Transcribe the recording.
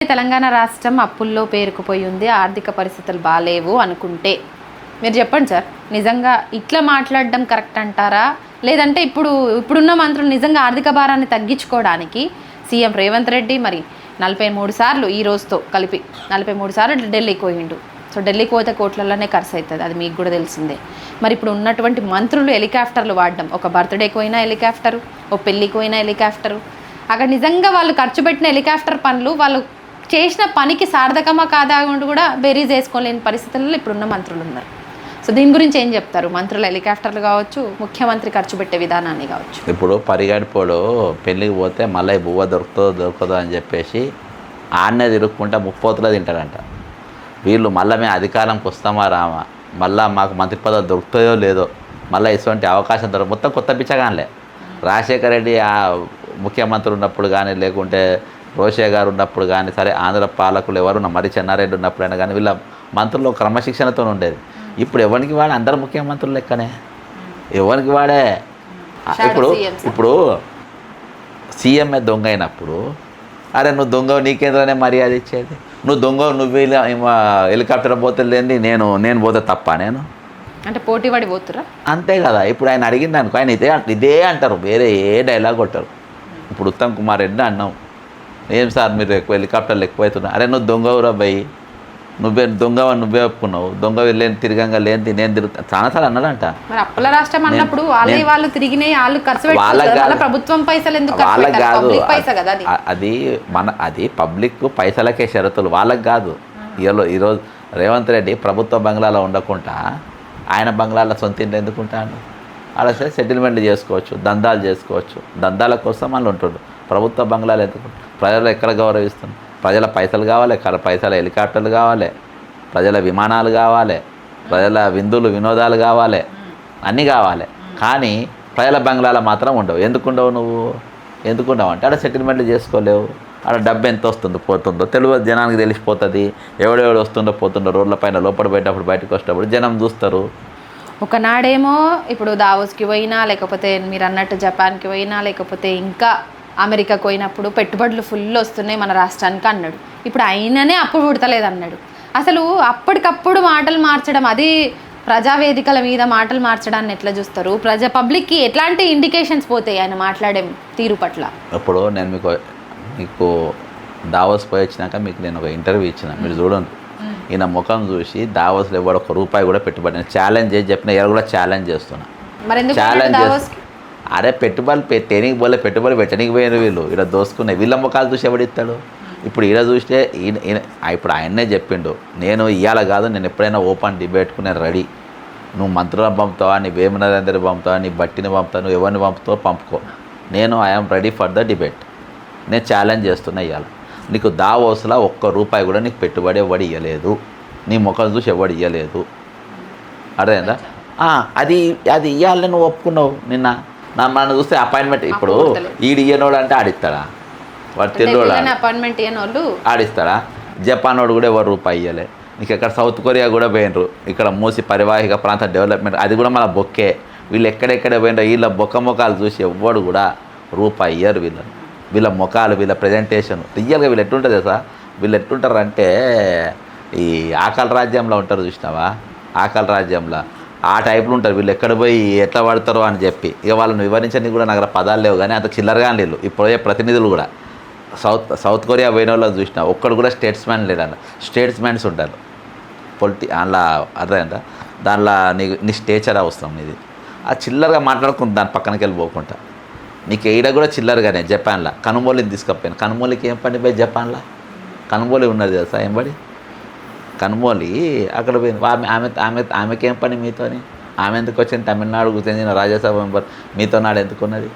తెలంగాణ రాష్ట్రం అప్పుల్లో పేరుకుపోయి ఉంది, ఆర్థిక పరిస్థితులు బాలేవు అనుకుంటే మీరు చెప్పండి సార్, నిజంగా ఇట్లా మాట్లాడడం కరెక్ట్ అంటారా? లేదంటే ఇప్పుడున్న మంత్రులు నిజంగా ఆర్థిక భారాన్ని తగ్గించుకోవడానికి సీఎం రేవంత్ రెడ్డి మరి 43 సార్లు ఈ రోజుతో కలిపి 43 సార్లు ఢిల్లీకి పోయిండు. సో ఢిల్లీకి పోతే కోట్లలోనే ఖర్చు అవుతుంది, అది మీకు కూడా తెలిసిందే. మరి ఇప్పుడు ఉన్నటువంటి మంత్రులు హెలికాప్టర్లు వాడడం, ఒక బర్త్డేకి పోయినా హెలికాప్టరు, ఓ పెళ్ళికి పోయినా హెలికాప్టరు, అక్కడ నిజంగా వాళ్ళు ఖర్చు పెట్టిన హెలికాప్టర్ పనులు వాళ్ళు చేసిన పనికి సార్థకమా కాదా కూడా బేరీజ్ వేసుకోలేని పరిస్థితుల్లో ఇప్పుడున్న మంత్రులు ఉన్నారు. సో దీని గురించి ఏం చెప్తారు? మంత్రుల హెలికాప్టర్లు కావచ్చు, ముఖ్యమంత్రి ఖర్చు పెట్టే విధానాన్ని కావచ్చు. ఇప్పుడు పరిగడిపోడు పెళ్ళికి పోతే మళ్ళీ బువ్వ దొరకదో అని చెప్పేసి ఆడనే తిరుక్కుంటా ముప్పోతులో తింటాడంట. వీళ్ళు మళ్ళీ మేము అధికారంకి వస్తామా రామా, మళ్ళీ మాకు మంత్రి పదవి దొరుకుతాయో లేదో, మళ్ళీ ఇటువంటి అవకాశం దొరక మొత్తం కొత్త పిచ్చగానిలే. రాజశేఖర రెడ్డి ముఖ్యమంత్రి ఉన్నప్పుడు కానీ, లేకుంటే రోషే గారు ఉన్నప్పుడు కానీ, సరే ఆంధ్ర పాలకులు ఎవరున్నా, మరి చెన్నారెడ్డి ఉన్నప్పుడైనా కానీ వీళ్ళ మంత్రులు క్రమశిక్షణతో ఉండేది. ఇప్పుడు ఎవరికి వాడే అందరు ముఖ్యమంత్రులు లెక్కనే, ఎవరికి వాడే. ఇప్పుడు సీఎంఏ దొంగ అయినప్పుడు, అరే నువ్వు దొంగ నీకేంద్రనే మర్యాద ఇచ్చేది, నువ్వు దొంగ నువ్వు హెలికాప్టర్ పోతే లేని నేను పోతే తప్ప నేను అంటే పోటీ పడి పోతురా అంతే కదా. ఇప్పుడు ఆయన అడిగింది అనుకో, ఆయన ఇదే అంటారు, వేరే ఏ డైలాగ్ కొట్టారు. ఇప్పుడు ఉత్తమ్ కుమార్ రెడ్డి అన్నావు, ఏం సార్ మీరు ఎక్కువ హెలికాప్టర్లు ఎక్కువవుతున్నా, అరే నువ్వు దొంగవురా భయ్, నువ్వే ఒప్పుకున్నావు, దొంగ లేని తిరగంగా లేని నేను తిరుగుతా చాలాసార్లు అన్నాడంట. మరి అప్పుల రాష్ట్రం అన్నప్పుడు వాళ్ళు తిరిగినాయి, వాళ్ళు ఖర్చు పెట్టాలి, ప్రభుత్వం పైసలు ఎందుకు? వాళ్ళకి కాదు అది పబ్లిక్ పైసలకే షరతులు, వాళ్ళకి కాదు. ఈరోజు రేవంత్ రెడ్డి ప్రభుత్వ బంగ్లాలో ఉండకుండా ఆయన బంగ్లాలో సొంత ఇంట్లో ఎందుకుంటాడు? అలా సరే సెటిల్మెంట్లు చేసుకోవచ్చు, దందాలు చేసుకోవచ్చు, దందాల కోసం వాళ్ళు ఉంటుండ్రు. ప్రభుత్వ బంగ్లాలు ఎందుకు? ప్రజలు ఎక్కడ గౌరవిస్తుంది? ప్రజల పైసలు కావాలి, పైసల హెలికాప్టర్లు కావాలి, ప్రజల విమానాలు కావాలి, ప్రజల విందులు వినోదాలు కావాలి, అన్నీ కావాలి. కానీ ప్రజల బంగ్లాలు మాత్రం ఉండవు. ఎందుకుండవు నువ్వు? ఎందుకుండవు అంటే ఆడ సెటిల్మెంట్లు చేసుకోలేవు, ఆడ డబ్బు ఎంత వస్తుందో పోతుందో తెలియదు, జనానికి తెలిసిపోతుంది. ఎవడెవడు వస్తుండో పోతుండో రోడ్ల పైన లోపల పోయేటప్పుడు బయటకు వచ్చేటప్పుడు జనం చూస్తారు. ఒకనాడేమో ఇప్పుడు దావోస్కి పోయినా, లేకపోతే మీరు అన్నట్టు జపాన్కి పోయినా, లేకపోతే ఇంకా అమెరికాకు పోయినప్పుడు పెట్టుబడులు ఫుల్ వస్తున్నాయి మన రాష్ట్రానికి అన్నాడు. ఇప్పుడు అయిననే అప్పుడు పుడతలేదు అన్నాడు. అసలు అప్పటికప్పుడు మాటలు మార్చడం, అది ప్రజావేదికల మీద మాటలు మార్చడాన్ని ఎట్లా చూస్తారు? పబ్లిక్కి ఎట్లాంటి ఇండికేషన్స్ పోతాయి ఆయన మాట్లాడే తీరు పట్ల? ఇప్పుడు నేను మీకు దావోస్ పోయి వచ్చినాక మీకు నేను ఒక ఇంటర్వ్యూ ఇచ్చిన, మీరు చూడండి. ఈయన ముఖం చూసి దావోస్లో ఎవరు ₹1 కూడా పెట్టుబడి ఛాలెంజ్ చేసి చెప్పిన, ఎవరు కూడా ఛాలెంజ్ చేస్తున్నా. ఛాలెంజ్ అరే పెట్టుబడులు పెట్టేనికి పోలే, పెట్టుబడి పెట్టడానికి పోయిన వీళ్ళు ఇక్కడ దోసుకున్నాయి. వీళ్ళ ముఖాలు చూసి ఎవడిస్తాడు? ఇప్పుడు ఈడ చూస్తే ఇప్పుడు ఆయన్నే చెప్పిండు, నేను ఇవాళ కాదు, నేను ఎప్పుడైనా ఓపెన్ డిబేట్కు నేను రెడీ. నువ్వు మంత్రులను పంపుతావా, నీ వేమనరేందర్ని పంపుతావా, నీ బట్టిని పంపుతావు, నువ్వు ఎవరిని పంపుతావో పంపుకో, నేను I'm ready for the debate. నేను ఛాలెంజ్ చేస్తున్నా, ఇవాళ నీకు దావోస్లో ₹1 కూడా నీకు పెట్టుబడి ఎవడు ఇవ్వలేదు, నీ ముఖం చూసి ఎవడు ఇవ్వలేదు. అర్థమైందా? అది ఇవ్వాలని నువ్వు ఒప్పుకున్నావు. నిన్న మనం చూస్తే అపాయింట్మెంట్, ఇప్పుడు ఈడు ఇయ్యనోడు అంటే ఆడిస్తాడా? వాడు తెలుగు అపాయింట్మెంట్ ఇయ్యనోళ్ళు ఆడిస్తాడా? జపాన్ వాడు కూడా ఎవరు ₹1 ఇవ్వలే. నీకు ఎక్కడ సౌత్ కొరియా కూడా పోయినరు, ఇక్కడ మూసి పరివాహిక ప్రాంత డెవలప్మెంట్, అది కూడా మన బొక్కే. వీళ్ళు ఎక్కడెక్కడ పోయినరు, వీళ్ళ ముఖాలు చూసి ఎవ్వడు కూడా ₹1 ఇయ్యరు. వీళ్ళ ముఖాలు, వీళ్ళ ప్రజెంటేషన్ రియల్గా వీళ్ళు ఎట్లుంటుంది సార్? వీళ్ళు ఎట్లుంటారు అంటే ఈ ఆకలి రాజ్యంలో ఉంటారు, చూసినావా? ఆకలి రాజ్యంలో ఆ టైప్లో ఉంటారు వీళ్ళు. ఎక్కడ పోయి ఎట్లా పడతారో అని చెప్పి ఇక వాళ్ళని వివరించడానికి కూడా నాకు పదాలు లేవు. కానీ అంత చిల్లరగా లేరు ఇప్పుడే ప్రతినిధులు కూడా. సౌత్ కొరియా పోయిన వాళ్ళు చూసినా ఒక్కడు కూడా స్టేట్స్మెన్ లేడన్న. స్టేట్స్మెన్స్ ఉంటారు అందులో, అర్థమైందా? దానిలో నీ స్టేచర్ అవసరం నీది. ఆ చిల్లరగా మాట్లాడుకుంటు దాని పక్కనకి వెళ్ళిపోకుండా. నీకు ఈడ కూడా చిల్లరగానే జపాన్లో కనుమోలిని తీసుకపోయాను. కనుమోలికి ఏం పని పోయి జపాన్లో? కనుమోలి ఉన్నది తెలుసా ఏం పడి? కనుమోలి అక్కడ పోయింది. ఆమెకేం పని మీతోని? ఆమె ఎందుకు వచ్చింది? తమిళనాడుకు చెందిన రాజ్యసభ మెంబర్, మీతో నాడు ఎందుకున్నది?